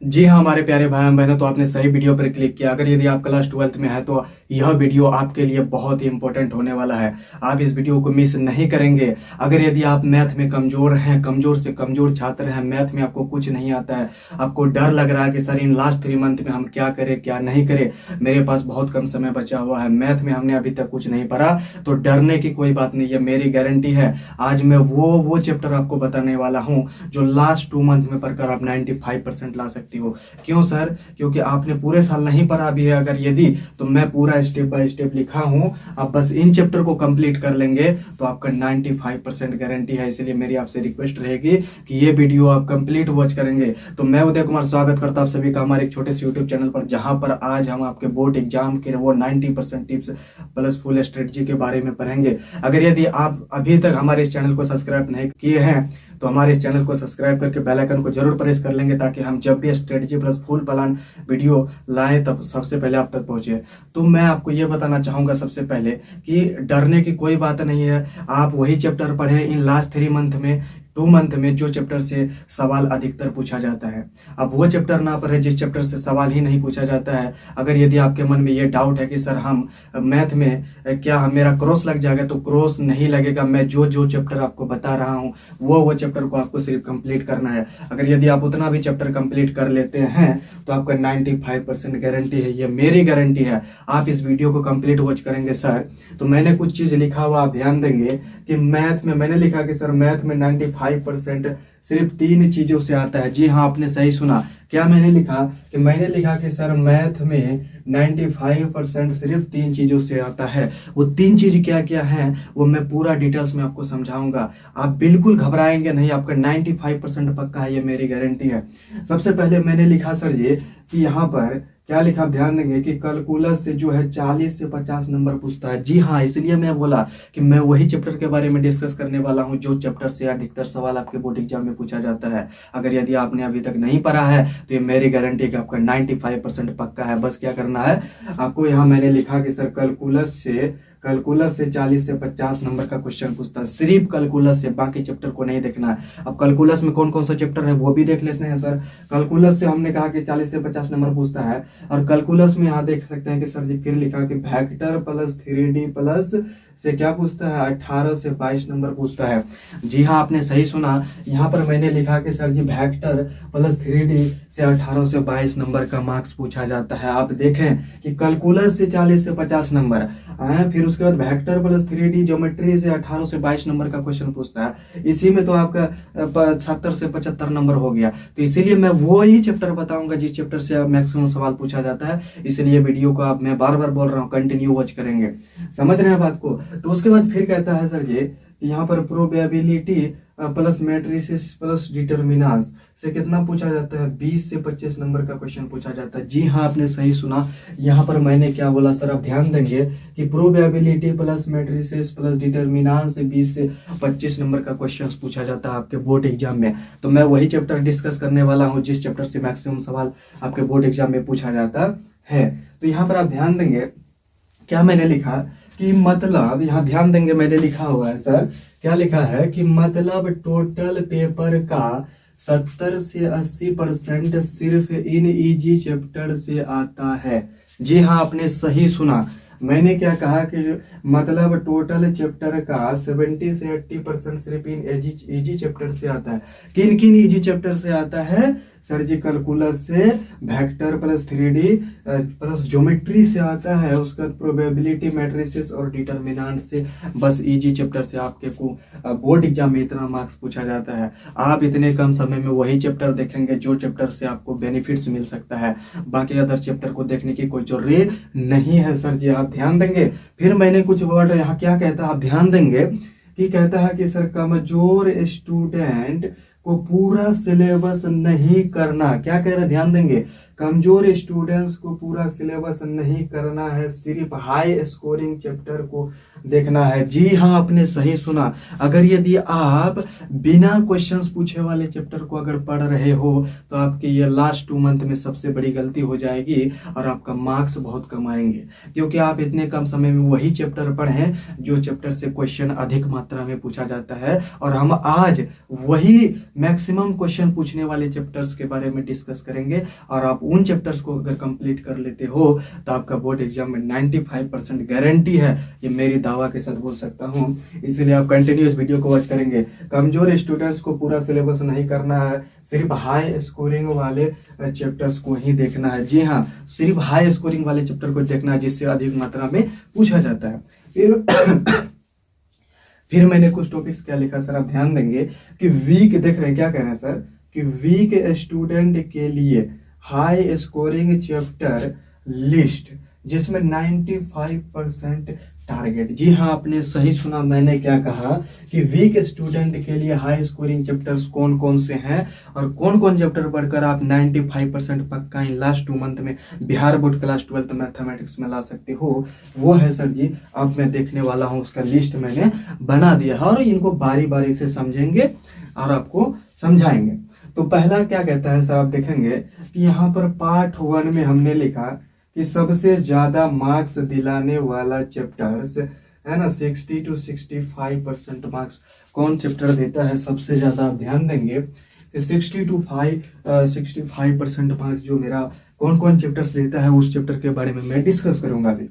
जी हाँ हमारे प्यारे भाई बहनों, तो आपने सही वीडियो पर क्लिक किया। अगर यदि आप क्लास 12th में है तो यह वीडियो आपके लिए बहुत ही इंपॉर्टेंट होने वाला है। आप इस वीडियो को मिस नहीं करेंगे। अगर यदि आप मैथ में कमजोर हैं, कमजोर से कमजोर छात्र हैं, मैथ में आपको कुछ नहीं आता है, आपको डर लग रहा है कि सर इन लास्ट 3 मंथ में हम क्या करें क्या नहीं करें, मेरे पास बहुत कम समय बचा हुआ है, मैथ में हमने अभी तक कुछ नहीं पढ़ा, तो डरने की कोई बात नहीं है, मेरी गारंटी है। आज मैं वो चैप्टर आपको बताने वाला हूँ जो लास्ट 2 मंथ में पढ़कर आप 95% ला सकते हो। क्यों सर? क्योंकि आपने पूरे साल नहीं पढ़ा भी है। अगर यदि तो मैं पूरा स्टेप बाय स्टेप लिखा हूं, आप बस इन चैप्टर को कंप्लीट कर लेंगे तो आपका 95% गारंटी है। इसलिए मेरी आपसे रिक्वेस्ट रहेगी कि ये वीडियो आप कंप्लीट वॉच करेंगे। तो मैं उदय कुमार स्वागत करता हूं आप सभी का हमारे एक छोटे से यूट्यूब चैनल पर, जहां पर आज हम आपके बोर्ड एग्जाम के वो 90% टिप्स प्लस फुल स्ट्रेटजी के बारे में पढ़ेंगे। अगर यदि आप अभी तक हमारे इस चैनल को सब्सक्राइब नहीं किए हैं तो हमारे इस चैनल को सब्सक्राइब करके बेल आइकन को जरूर प्रेस कर लेंगे, ताकि हम जब भी strategy plus full plan video लाएं तब सबसे पहले आप तक पहुंचे। तो मैं आपको ये बताना चाहूंगा सबसे पहले कि डरने की कोई बात नहीं है। आप वही चैप्टर पढ़ें इन लास्ट 3 मंथ में, 2 मंथ में जो चैप्टर से सवाल अधिकतर पूछा जाता है। अब वो चैप्टर ना पढ़े जिस चैप्टर से सवाल ही नहीं पूछा जाता है। अगर यदि आपके मन में ये डाउट है कि सर हम मैथ में क्या मेरा क्रॉस लग जाएगा, तो क्रॉस नहीं लगेगा। मैं जो जो चैप्टर आपको बता रहा हूँ वो चैप्टर को आपको सिर्फ कंप्लीट करना है। अगर यदि आप उतना भी चैप्टर कंप्लीट कर लेते हैं तो आपका 95% गारंटी है, ये मेरी गारंटी है। आप इस वीडियो को कंप्लीट वॉच करेंगे सर। तो मैंने कुछ चीज लिखा हुआ, आप ध्यान देंगे कि मैथ में मैंने लिखा कि सर मैथ में 95% सिर्फ 3 चीजों से आता है। जी हाँ, आपने सही सुना। क्या मैंने लिखा? कि मैंने लिखा कि सर मैथ में 95% सिर्फ 3 चीजों से आता है। वो 3 चीज क्या क्या है वो मैं पूरा डिटेल्स में आपको समझाऊंगा। आप बिल्कुल घबराएंगे नहीं, आपका 95% पक्का है, ये मेरी गारंटी है। सबसे पहले मैंने लिखा सर ये कि यहाँ पर क्या लिखा, आप ध्यान देंगे कि कैलकुलस से जो है 40 से 50 नंबर पूछता है। जी हाँ, इसलिए मैं बोला कि मैं वही चैप्टर के बारे में डिस्कस करने वाला हूं जो चैप्टर से अधिकतर सवाल आपके बोर्ड एग्जाम में पूछा जाता है। अगर यदि आपने अभी तक नहीं पढ़ा है तो ये मेरी गारंटी है कि आपका 95% पक्का है। बस क्या करना है आपको, यहाँ मैंने लिखा कि सर कैलकुलस से 40 से 50 नंबर का क्वेश्चन पूछता है, सिर्फ कैलकुलस से, बाकी चैप्टर को नहीं देखना है। अब कैलकुलस में कौन कौन सा चैप्टर है वो भी देख लेते हैं सर। कैलकुलस से हमने कहा कि 40 से 50 नंबर पूछता है, और कैलकुलस में यहाँ देख सकते हैं कि सर जी फिर लिखा कि वेक्टर प्लस 3D प्लस से क्या पूछता है, 18 से 22 नंबर पूछता है। जी हाँ, आपने सही सुना। यहाँ पर मैंने लिखा कि सर जी वेक्टर प्लस 3D से 18 से 22 नंबर का मार्क्स पूछा जाता है। आप देखें कि कैलकुलस से 40 से 50 नंबर आए, फिर उसके बाद वेक्टर प्लस 3D ज्योमेट्री से 18 से 22 नंबर का क्वेश्चन पूछता है। इसी में तो आपका 70 से 75 नंबर हो गया। तो इसीलिए मैं वो ही चैप्टर बताऊंगा जिस चैप्टर से मैक्सिमम सवाल पूछा जाता है। इसलिए वीडियो को आप, मैं बार बार बोल रहा हूँ, कंटिन्यू वॉच करेंगे। समझ रहे हैं बात को? तो उसके बाद फिर कहता है सर ये कि यहाँ पर probability plus matrices plus determinants से कितना पूछा जाता है, 20 से 25 नंबर का क्वेश्चन पूछा जाता है। जी हाँ, आपने सही सुना। यहाँ पर मैंने क्या बोला सर, आप ध्यान देंगे कि probability plus matrices plus determinants से 20 से 25 नंबर का क्वेश्चन पूछा जाता है आपके बोर्ड एग्जाम में। तो मैं वही चैप्टर डिस्कस करने वाला हूँ जिस चैप्टर से मैक्सिमम सवाल आपके बोर्ड एग्जाम में पूछा जाता है। तो यहाँ पर आप ध्यान देंगे क्या मैंने लिखा कि मतलब, यहाँ ध्यान देंगे मैंने लिखा हुआ है सर, क्या लिखा है कि मतलब टोटल पेपर का 70 से 80% सिर्फ इन इजी चैप्टर से आता है। जी हाँ, आपने सही सुना। मैंने क्या कहा कि मतलब टोटल चैप्टर का 70 से 80% सिर्फ इन इजी चैप्टर से आता है। किन किन इजी चैप्टर से आता है सर जी? कैलकुलस से, vector plus 3D plus geometry से आता है, उसका प्रोबेबिलिटी मैट्रिसेस और डिटर्मिनेंट से। बस इजी चैप्टर से आपके को बोर्ड एग्जाम में इतना मार्क्स पूछा जाता है। आप इतने कम समय में वही चैप्टर देखेंगे जो चैप्टर से आपको बेनिफिट्स मिल सकता है। बाकी अदर चैप्टर को देखने की कोई जरूरी नहीं है सर जी, आप ध्यान देंगे। फिर मैंने कुछ वर्ड यहाँ क्या कहता है, आप ध्यान देंगे कि कहता है कि सर कमजोर स्टूडेंट को पूरा सिलेबस नहीं करना। क्या कह रहे हैं, ध्यान देंगे। कमजोर स्टूडेंट्स को पूरा सिलेबस नहीं करना है, सिर्फ हाई स्कोरिंग चैप्टर को देखना है। जी हाँ, आपने सही सुना। अगर यदि आप बिना क्वेश्चंस पूछे वाले चैप्टर को अगर पढ़ रहे हो तो आपके ये लास्ट 2 मंथ में सबसे बड़ी गलती हो जाएगी और आपका मार्क्स बहुत कम आएंगे, क्योंकि आप इतने कम समय में वही चैप्टर पढ़ें जो चैप्टर से क्वेश्चन अधिक मात्रा में पूछा जाता है। और हम आज वही मैक्सिमम क्वेश्चन पूछने वाले चैप्टर्स के बारे में डिस्कस करेंगे, और आप उन चैप्टर्स को अगर कंप्लीट कर लेते हो तो आपका बोर्ड एग्जाम में 95% गारंटी है, ये मेरी दावा के साथ बोल सकता हूं। इसलिए आप कंटिन्यूस वीडियो को वॉच करेंगे। कमजोर स्टूडेंट्स को पूरा सिलेबस नहीं करना है, सिर्फ हाई स्कोरिंग वाले चैप्टर्स को ही देखना है। जी हाँ, सिर्फ हाई स्कोरिंग वाले चैप्टर को देखना है जिससे अधिक मात्रा में पूछा जाता है। फिर मैंने कुछ टॉपिक्स क्या लिखा सर, आप ध्यान देंगे कि वीक देख रहे हैं, क्या कह रहे हैं सर कि वीक स्टूडेंट के लिए हाई स्कोरिंग चैप्टर लिस्ट जिसमें 95% टारगेट। जी हाँ, आपने सही सुना, मैंने क्या कहा कि वीक स्टूडेंट के लिए हाई स्कोरिंग चैप्टर्स कौन कौन से हैं और कौन कौन चैप्टर पढ़कर आप 95% पक्का इन लास्ट 2 मंथ में बिहार बोर्ड क्लास 12 मैथमेटिक्स में ला सकते हो। वो है सर जी, अब मैं देखने वाला हूँ, उसका लिस्ट मैंने बना दिया है और इनको बारी बारी से समझेंगे और आपको समझाएंगे। तो पहला क्या कहता है सर, आप देखेंगे कि यहाँ पर पार्ट 1 में हमने लिखा कि सबसे ज्यादा मार्क्स दिलाने वाला चैप्टर्स है ना, 60 to 65% मार्क्स कौन चैप्टर देता है सबसे ज्यादा। आप ध्यान देंगे कि 65% मार्क्स जो मेरा कौन कौन चैप्टर्स देता है उस चैप्टर के बारे में मैं डिस्कस करूंगा अभी।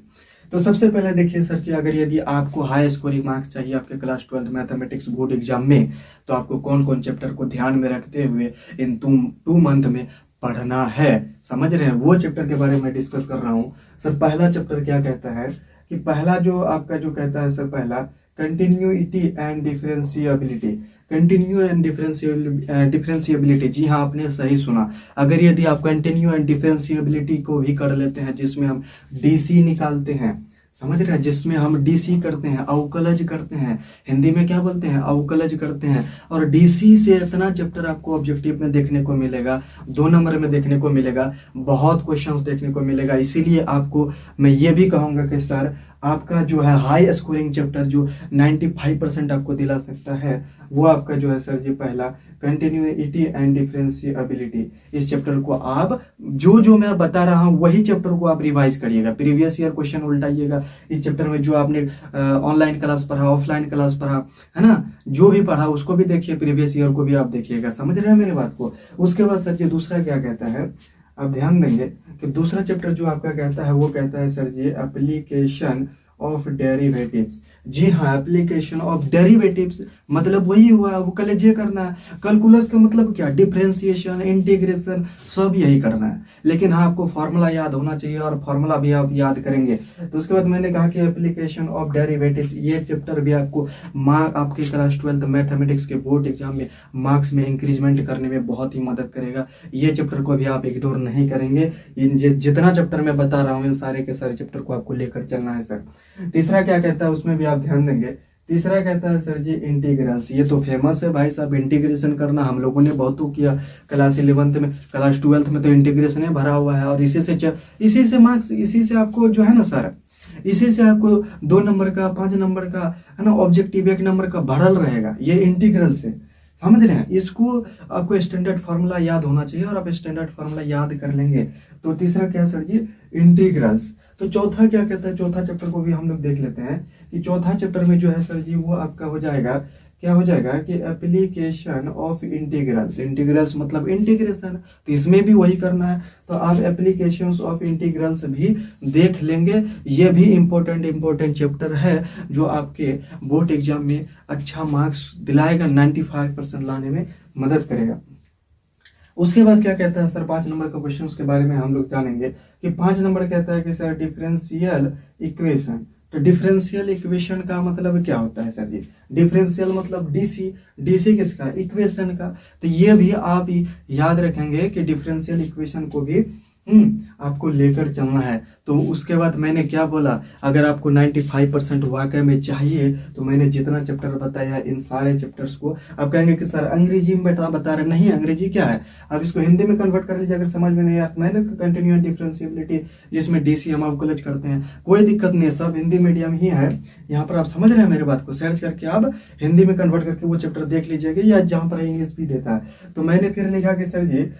तो सबसे पहले देखिए सर कि अगर यदि आपको हाई स्कोरिंग मार्क्स चाहिए आपके क्लास 12 मैथमेटिक्स बोर्ड एग्जाम में, तो आपको कौन कौन चैप्टर को ध्यान में रखते हुए इन 2 मंथ में पढ़ना है, समझ रहे हैं, वो चैप्टर के बारे में डिस्कस कर रहा हूँ। सर पहला चैप्टर क्या कहता है कि पहला जो आपका जो कहता है सर, पहला continuity and differentiability. Continue and differentiability, जी हाँ, आपने सही सुना। अगर यदि आप कंटिन्यू एंड डिफरेंशिएबिलिटी को भी कर लेते हैं, जिसमें हम डीसी निकालते हैं, समझ रहे हैं, जिसमें हम डीसी करते हैं, अवकलज करते हैं, हिंदी में क्या बोलते हैं, अवकलज करते हैं, और डीसी से इतना चैप्टर आपको ऑब्जेक्टिव में देखने को मिलेगा, 2 नंबर में देखने को मिलेगा, बहुत क्वेश्चंस देखने को मिलेगा। इसीलिए आपको मैं ये भी कहूंगा कि सर आपका जो है हाई स्कोरिंग चैप्टर जो 95% आपको दिला सकता है, वो आपका जो है सर जी पहला कंटिन्यूटी एंड डिफरेंशिएबिलिटी। इस चैप्टर को आप जो मैं बता रहा हूँ वही चैप्टर को आप रिवाइज करिएगा, प्रीवियस ईयर क्वेश्चन उल्टाइएगा इस चैप्टर में, जो आपने ऑनलाइन क्लास पढ़ा, ऑफलाइन क्लास पढ़ा है ना, जो भी पढ़ा उसको भी देखिए, प्रीवियस ईयर को भी आप देखिएगा, समझ रहे हैं मेरी बात को। उसके बाद सर जी दूसरा क्या कहता है, आप ध्यान देंगे कि दूसरा चैप्टर जो आपका कहता है वो कहता है sir ji application of derivatives. जी हाँ, एप्लीकेशन ऑफ डेरिवेटिव्स मतलब वही हुआ, वो कलेजे करना है। कैलकुलस का मतलब क्या, डिफरेंशिएशन, इंटीग्रेशन, सब यही करना है। लेकिन हाँ, आपको फॉर्मूला याद होना चाहिए और फॉर्मूला भी आप याद करेंगे। तो उसके बाद मैंने कहा कि एप्लीकेशन ऑफ डेरिवेटिव्स, ये चैप्टर भी आपको आपके क्लास 12 मैथमेटिक्स के बोर्ड एग्जाम में मार्क्स में इंक्रीजमेंट करने में बहुत ही मदद करेगा। ये चैप्टर को भी आप इग्नोर नहीं करेंगे। इन जितना चैप्टर मैं बता रहा हूँ इन सारे के सारे चैप्टर को आपको लेकर चलना है सर। तीसरा क्या कहता है, उसमें भी आप ध्यान देंगे। तीसरा कहता है सर जी इंटीग्रल्स। ये तो फेमस है भाई साहब, इंटीग्रेशन करना हम लोगों ने बहुत किया क्लास 11 में, क्लास 12 में तो इंटीग्रेशन भरा हुआ है। और इसी से मार्क्स, इसी से आपको जो है ना सर, इसी से आपको 2 नंबर का, 5 नंबर का है ना ऑब्जेक्टिव 1 नंबर का भरल रहेगा, ये इंटीग्रल से, समझ रहे हैं। इसको आपको स्टैंडर्ड फार्मूला याद होना चाहिए और आप स्टैंडर्ड फार्मूला याद कर लेंगे। तो तीसरा क्या सर जी, इंटीग्रल्स। तो चौथा क्या कहता है, चौथा चैप्टर को भी हम लोग देख लेते हैं कि चौथा चैप्टर में जो है सर जी वो आपका हो जाएगा, क्या हो जाएगा कि एप्लीकेशन ऑफ इंटीग्रल्स। इंटीग्रल्स मतलब इंटीग्रेशन, तो इसमें भी वही करना है। तो आप एप्लीकेशंस ऑफ इंटीग्रल्स भी देख लेंगे। ये भी इंपॉर्टेंट चैप्टर है जो आपके बोर्ड एग्जाम में अच्छा मार्क्स दिलाएगा, 95% लाने में मदद करेगा। उसके बाद क्या कहता है सर, 5 नंबर का क्वेश्चन के बारे में हम लोग जानेंगे कि 5 नंबर कहता है कि सर डिफरेंशियल इक्वेशन। तो डिफरेंशियल इक्वेशन का मतलब क्या होता है सर जी, डिफरेंशियल मतलब डीसी किसका, इक्वेशन का। तो ये भी आप याद रखेंगे कि डिफरेंशियल इक्वेशन को भी आपको लेकर चलना है। तो उसके बाद मैंने क्या बोला, अगर आपको 95% वाकई में चाहिए तो मैंने जितना चैप्टर बताया इन सारे चैप्टर्स को, आप कहेंगे कि सर अंग्रेजी में बता रहे, नहीं अंग्रेजी क्या है, आप इसको हिंदी में कन्वर्ट कर लीजिए अगर समझ में नहीं आया। मैंने कंटिन्यू डिफरेंशिएबिलिटी जिसमें डीसी हम आपको कॉलेज करते हैं, कोई दिक्कत नहीं है, सब हिंदी मीडियम ही है। यहाँ पर आप समझ रहे हैं मेरे बात को, सर्च करके आप हिंदी में कन्वर्ट करके वो चैप्टर देख लीजिएगा, या जहाँ पर इंग्लिश भी देता है। तो मैंने फिर लिखा कि सर जी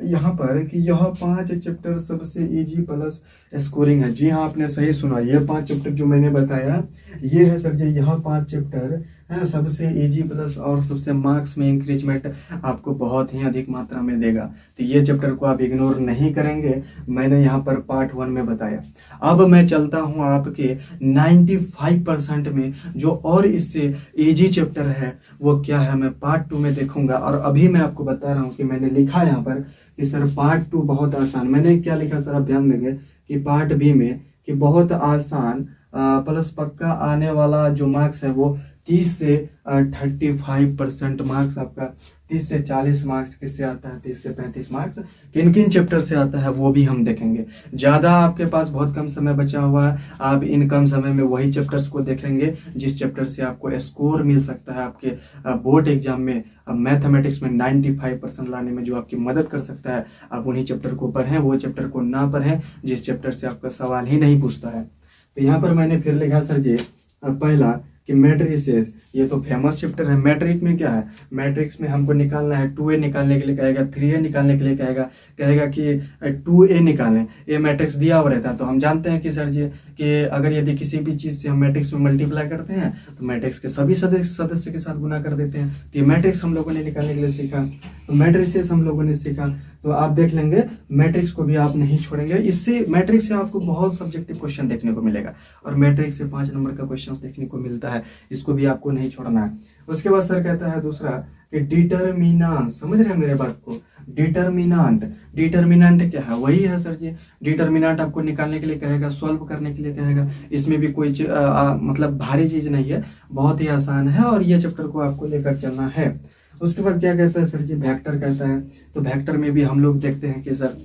यहाँ पर कि यह 5 चैप्टर सबसे इजी प्लस स्कोरिंग है। जी हाँ, आपने सही सुना, ये 5 चैप्टर जो मैंने बताया ये है सर जी, यह 5 चैप्टर है सबसे इजी प्लस और सबसे मार्क्स में इंक्रीजमेंट आपको बहुत ही अधिक मात्रा में देगा। तो ये चैप्टर को आप इग्नोर नहीं करेंगे, मैंने यहाँ पर पार्ट 1 में बताया। अब मैं चलता हूँ आपके 95% में जो और इससे इजी चैप्टर है वो क्या है, मैं पार्ट 2 में देखूंगा। और अभी मैं आपको बता रहा हूँ कि मैंने लिखा यहाँ पर कि सर पार्ट 2 बहुत आसान, मैंने क्या लिखा सर आप ध्यान देंगे कि पार्ट बी में कि बहुत आसान प्लस पक्का आने वाला जो मार्क्स है वो 30 से 35% मार्क्स आपका, 30 से 40 मार्क्स किससे आता है, 30 से 35 मार्क्स किन किन चैप्टर से आता है वो भी हम देखेंगे। ज़्यादा आपके पास बहुत कम समय बचा हुआ है, आप इन कम समय में वही चैप्टर्स को देखेंगे जिस चैप्टर से आपको स्कोर मिल सकता है आपके बोर्ड एग्जाम में, मैथमेटिक्स में 95% लाने में जो आपकी मदद कर सकता है। आप उन्हीं चैप्टर को पढ़ें, वो चैप्टर को ना पढ़ें जिस चैप्टर से आपका सवाल ही नहीं पूछता है। तो यहाँ पर मैंने फिर लिखा सर जी पहला कि मैट्रिसेस, ये तो फेमस चैप्टर है। मैट्रिक में क्या है, मैट्रिक्स में हमको निकालना है 2a निकालने के लिए कहेगा, 3a निकालने के लिए कहेगा कि 2a निकालें, ए मैट्रिक्स दिया हुआ रहता है। तो हम जानते हैं कि सर जी कि अगर यदि किसी भी चीज़ से हम मैट्रिक्स में मल्टीप्लाई करते हैं तो मैट्रिक्स के सभी सदस्य के साथ गुना कर देते हैं। तो ये मैट्रिक्स हम लोगों ने निकालने के लिए सीखा, तो मैट्रिसेस हम लोगों ने सीखा। तो आप देख लेंगे मैट्रिक्स को भी आप नहीं छोड़ेंगे, इससे मैट्रिक्स से आपको बहुत सब्जेक्टिव क्वेश्चन देखने को मिलेगा और मैट्रिक्स से 5 नंबर का क्वेश्चन देखने को मिलता है, इसको भी आपको नहीं छोड़ना है। उसके बाद सर कहता है दूसरा कि डिटरमिनेंट, समझ रहे हैं मेरे बात को, डिटरमिनेंट क्या है, वही है सर जी, डिटरमिनेंट आपको निकालने के लिए कहेगा, सॉल्व करने के लिए कहेगा। इसमें भी कोई मतलब भारी चीज नहीं है, बहुत ही आसान है और ये चैप्टर को आपको लेकर चलना है। उसके बाद क्या कहता है सर जी, वेक्टर कहता है। तो वेक्टर में भी हम लोग देखते हैं कि सर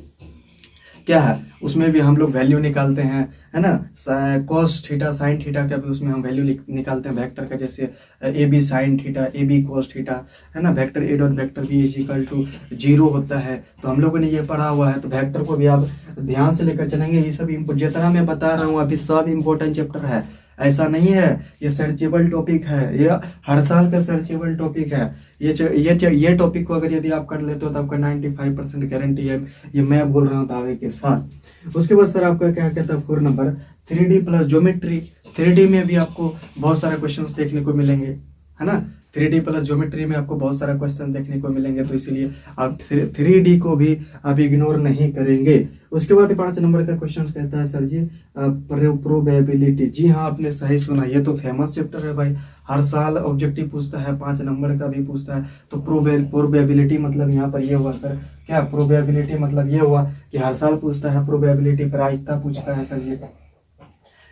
क्या है, उसमें भी हम लोग वैल्यू निकालते हैं, है ना, कॉस थीटा साइन थीटा का भी उसमें हम वैल्यू निकालते हैं वेक्टर का, जैसे A B sine theta, A B cos theta, है ना। Vector A dot vector B is equal to 0 होता है। तो हम लोगों ने ये पढ़ा हुआ है, तो वेक्टर को भी आप ध्यान से लेकर चलेंगे। ये सब जितना मैं बता रहा हूँ अभी सब इम्पोर्टेंट चैप्टर है, ऐसा नहीं है ये सर्चेबल टॉपिक है, ये हर साल का सर्चेबल टॉपिक है। ये टॉपिक को अगर यदि आप कर लेते हो तो आपका 95% गारंटी है, ये मैं बोल रहा हूँ दावे के साथ। उसके बाद सर आपका क्या कहता है 4 number 3D plus geometry. 3D में भी आपको बहुत सारे क्वेश्चंस देखने को मिलेंगे, है ना। 3D प्लस ज्योमेट्री में आपको बहुत सारा क्वेश्चन देखने को मिलेंगे, तो इसीलिए आप 3D को भी आप इग्नोर नहीं करेंगे। उसके बाद 5 नंबर का क्वेश्चन कहता है सर जी प्रोबेबिलिटी। जी हाँ, आपने सही सुना, ये तो फेमस चैप्टर है भाई, हर साल ऑब्जेक्टिव पूछता है, 5 नंबर का भी पूछता है। तो प्रोबेबिलिटी मतलब यहाँ पर ये हुआ सर, क्या प्रोबेबिलिटी मतलब ये हुआ कि हर साल पूछता है, प्रोबेबिलिटी प्रायिकता पूछता है सर जी,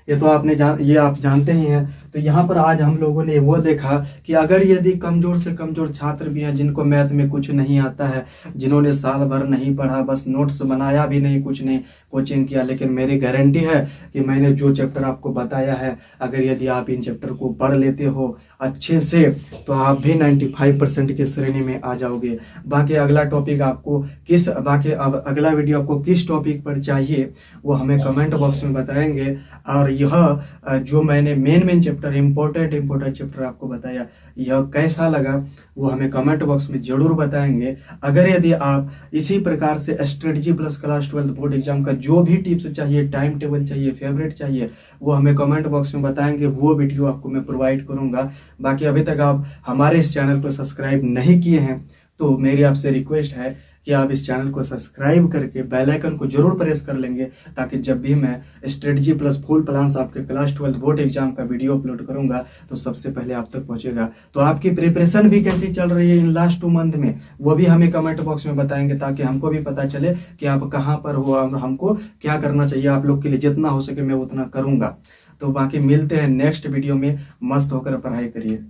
ये तो आपने ये आप जानते ही हैं। तो यहाँ पर आज हम लोगों ने वो देखा कि अगर यदि कमजोर से कमजोर छात्र भी हैं जिनको मैथ में कुछ नहीं आता है, जिन्होंने साल भर नहीं पढ़ा, बस नोट्स बनाया भी नहीं, कुछ नहीं कोचिंग किया, लेकिन मेरी गारंटी है कि मैंने जो चैप्टर आपको बताया है, अगर यदि आप इन चैप्टर को पढ़ लेते हो अच्छे से तो आप भी 95% की श्रेणी में आ जाओगे। बाकी अगला टॉपिक आपको अब अगला वीडियो आपको किस टॉपिक पर चाहिए वो हमें कमेंट बॉक्स में बताएंगे। और यह जो मैंने मेन चैप्टर इम्पोर्टेंट चैप्टर आपको बताया, यह कैसा लगा वो हमें कमेंट बॉक्स में जरूर बताएंगे। अगर यदि आप इसी प्रकार से strategy plus class 12 board exam का जो भी टिप्स चाहिए, टाइम टेबल चाहिए, फेवरेट चाहिए, वो हमें कमेंट बॉक्स में बताएंगे, वो वीडियो आपको मैं प्रोवाइड करूंगा। बाकी अभी तक आप हमारे इस चैनल को सब्सक्राइब नहीं किए हैं तो मेरी आपसे रिक्वेस्ट है कि आप इस चैनल को सब्सक्राइब करके बेल आइकन को जरूर प्रेस कर लेंगे, ताकि जब भी मैं स्ट्रेटजी प्लस फुल प्लान्स आपके क्लास 12 बोर्ड एग्जाम का वीडियो अपलोड करूंगा तो सबसे पहले आप तक पहुंचेगा। तो आपकी प्रिपरेशन भी कैसी चल रही है इन लास्ट 2 मंथ में, वो भी हमें कमेंट बॉक्स में बताएंगे, ताकि हमको भी पता चले कि आप कहाँ पर हो और हमको क्या करना चाहिए। आप लोग के लिए जितना हो सके मैं उतना करूंगा। तो बाकी मिलते हैं नेक्स्ट वीडियो में, मस्त होकर पढ़ाई करिए।